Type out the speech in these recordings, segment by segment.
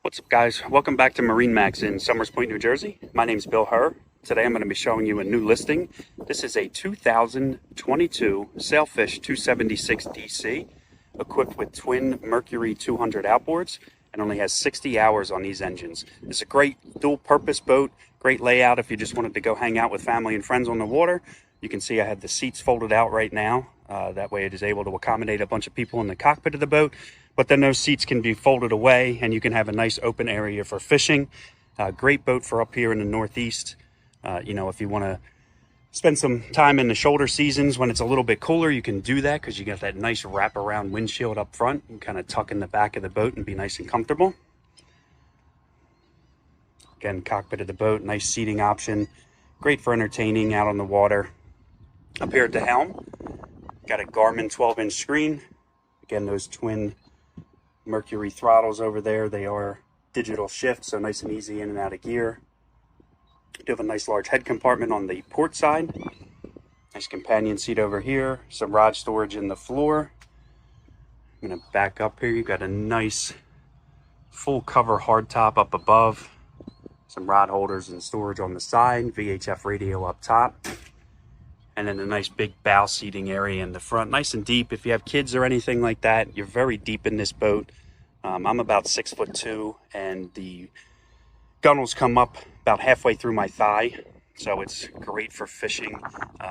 What's up, guys? Welcome back to MarineMax in Somers Point, New Jersey. My name's Bill Herr. Today I'm going to be showing you a new listing. This is a 2022 Sailfish 276 DC equipped with twin Mercury 200 outboards and only has 60 hours on these engines. It's a great dual-purpose boat, great layout if you just wanted to go hang out with family and friends on the water. You can see I have the seats folded out right now. That way it is able to accommodate a bunch of people in the cockpit of the boat. But then those seats can be folded away and you can have a nice open area for fishing. Great boat for up here in the Northeast. If you want to spend some time in the shoulder seasons when it's a little bit cooler, you can do that because you got that nice wraparound windshield up front and kind of tuck in the back of the boat and be nice and comfortable. Again, cockpit of the boat, nice seating option. Great for entertaining out on the water. Up here at the helm, got a Garmin 12-inch screen. Again, those twin Mercury throttles over there. They are digital shift, so nice and easy in and out of gear. You do have a nice large head compartment on the port side. Nice companion seat over here. Some rod storage in the floor. I'm going to back up here. You've got a nice full cover hardtop up above. Some rod holders and storage on the side. VHF radio up top. And then a nice big bow seating area in the front, nice and deep. If you have kids or anything like that, you're very deep in this boat. I'm about 6'2", and the gunnels come up about halfway through my thigh. So it's great for fishing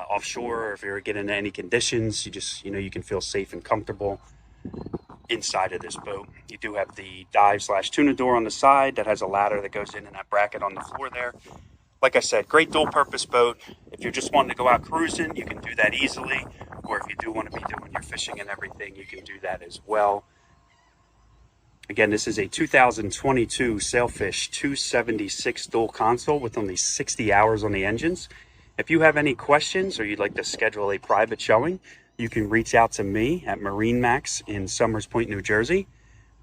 offshore, or if you're getting into any conditions, you can feel safe and comfortable inside of this boat. You do have the dive/tuna door on the side that has a ladder that goes in that bracket on the floor there. Like I said, great dual-purpose boat. If you're just wanting to go out cruising, you can do that easily. Or if you do want to be doing your fishing and everything, you can do that as well. Again, this is a 2022 Sailfish 276 dual console with only 60 hours on the engines. If you have any questions or you'd like to schedule a private showing, you can reach out to me at MarineMax in Somers Point, New Jersey.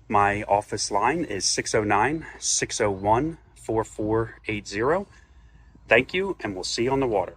My office line is 609-601-4480. Thank you, and we'll see you on the water.